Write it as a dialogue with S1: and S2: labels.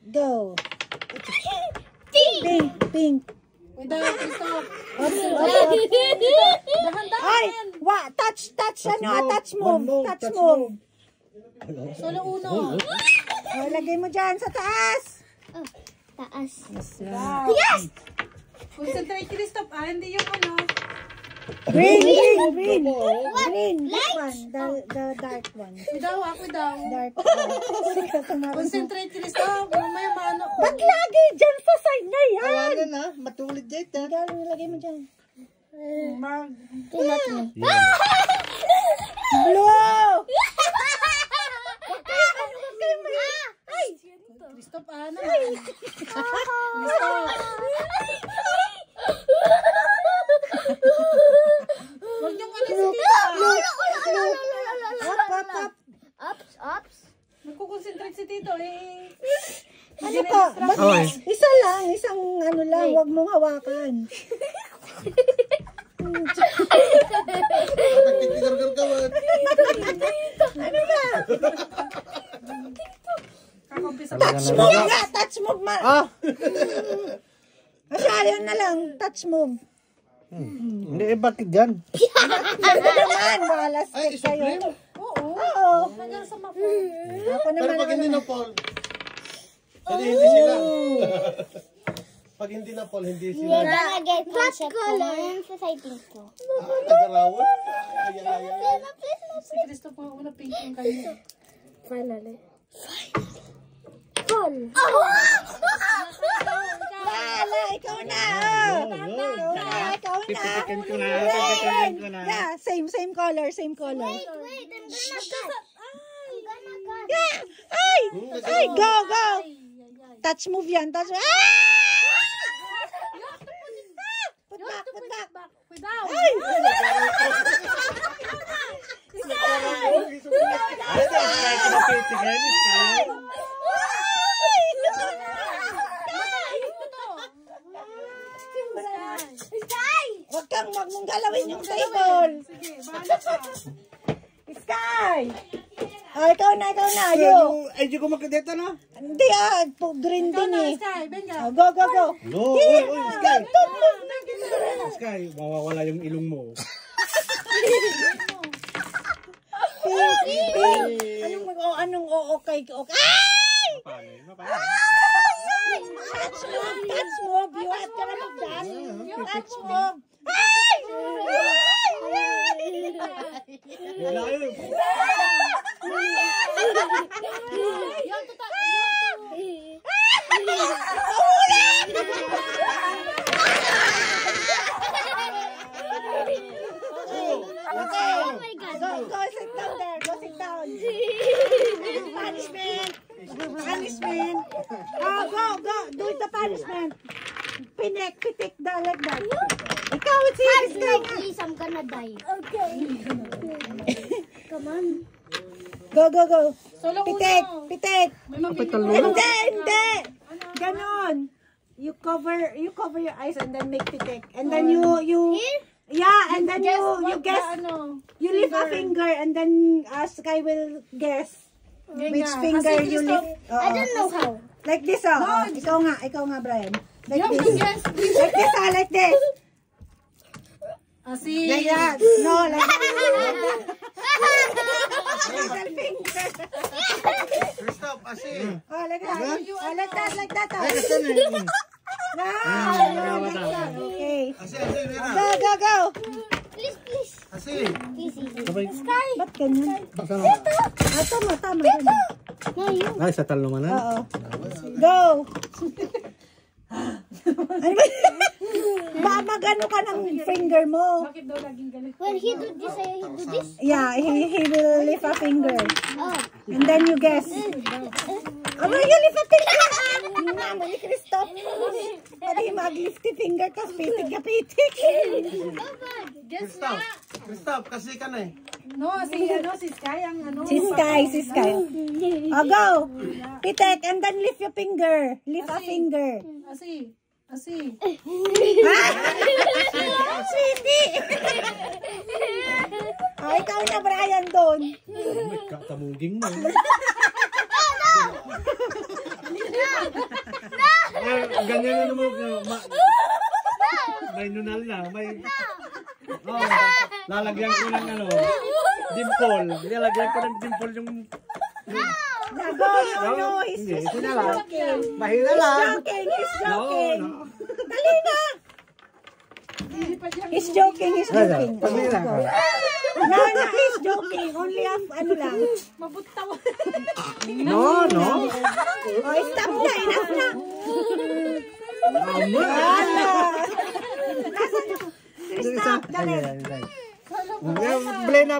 S1: Go. Pink. Pink.
S2: Without stop.
S1: Ay! Touch ano? Touch move. Touch move.
S2: Solo uno.
S1: Oh, lagay mo dyan sa taas.
S3: Oh, taas.
S1: Yes!
S2: Concentrate ka stop. Hindi yung ano.
S1: Green. Green. This one. The dark one.
S2: Without, without.
S1: Dark one.
S2: Concentrate ka stop. Mamaya maano.
S1: Ba't lagi dyan sa side na yan?
S4: Awalan na. Matulid dito.
S1: Lagay mo dyan.
S3: Tingnan mo.
S1: Blue!
S2: Stop, ano? Stop. Huwag niyong ano sa tito.
S1: Up.
S3: Ups.
S2: Nagkukonsentrate si tito eh.
S1: Ano ka? Isa lang. Isang ano lang. Huwag mong hawakan. Ano ba? Touch move nga! Touch move ma! Masyari na lang. Touch move.
S4: Hindi, bakit yan?
S1: Ano naman? Balas kayo. Oo.
S2: Hanggang sa mapo.
S1: Ako
S5: Pero
S1: naman.
S5: pag hindi na Paul, hindi sila. Pag hindi na Paul, hindi sila.
S3: Nalagay ko sa color sa sighting ko.
S5: Tagarawan.
S2: Si Christoph mga una pink yung kayo.
S3: Finally. Call.
S1: Lala, ikaw na. Ikaw na.
S4: Pipitikin ko na.
S1: Yeah, same color.
S3: Wait, I'm gonna cut.
S1: Yeah. Ay, go. Touch move yan. Touch move. Put back.
S2: Without.
S1: Ay! Wag mong galawin yung table.
S2: Sige, bahala ka.
S1: Sky! Ikaw na. Yo.
S4: Ay, di ko makadeta na.
S1: Hindi green
S2: Ikaw
S1: din
S2: na,
S1: eh.
S2: Sky. Benga.
S1: Go.
S4: No, Sky. Sky, mawawala yung ilong mo.
S1: Anong okay. Ay! Touch move. You have to remove that. Touch move. Ay! Go sit down there. Go sit down. Punishment. Go. Do the punishment. Pitik like that. Ikaw, it's
S3: No, please, I'm gonna die. Okay. Come on.
S1: Go.
S2: Solo
S1: Pitik.
S2: May mabili.
S1: Hindi. Ganon. You cover your eyes and then make pitik. And then you yeah, and then you guess. You lift a finger and then Sky will guess which finger you lift.
S3: I don't know how.
S1: Like this, Ikaw nga, Brian. Like
S2: You
S1: this.
S2: guess.
S1: Like this.
S2: Asi.
S1: Yeah. No, like little finger.
S5: Stop, asi.
S1: Oh, like that. Like that.
S4: Ay, kasan eh.
S1: Okay.
S5: Asi,
S1: Go.
S3: Please.
S5: Asi.
S3: Sky.
S1: Ba't ganyan? Tama.
S3: No,
S4: Ay, sa talo man na.
S1: Oo. Go. Ano ba? Magano ka ng finger mo.
S2: Bakit daw laging ganito?
S3: when he do this, he do this.
S1: Yeah, he will lift a finger.
S3: Oh.
S1: And then you guess. Ano yung lift a finger? Mama ni Christoph. Pati mag-lift a finger ka, pitik.
S2: Guess na.
S5: Stop, kasi ka na eh.
S2: No, si Sky ang ano.
S1: Si Sky. Oh, go. Pitik, and then lift your finger. Lift a finger.
S2: Asi.
S1: Sweetie. Ikaw na, Brian, doon.
S4: May katamuging mo. Ganyan na naman. May nunal na. May... Oh, lalagyan ko ng ano, dimple. Lalagyan ko ng dimple yung...
S1: Nago, no, he's
S4: Hindi,
S1: just
S4: ito na lang.
S1: joking.
S4: Mahina lang.
S1: He's joking.
S4: No.
S1: Dali na. He's joking, he's joking.
S4: Pamira ka.
S1: No, he's joking. Only ano lang.
S2: Mabutaw.
S4: No.
S1: Oh, stop na, enough na.
S4: Ama.
S1: Stop, dali.
S4: Play na.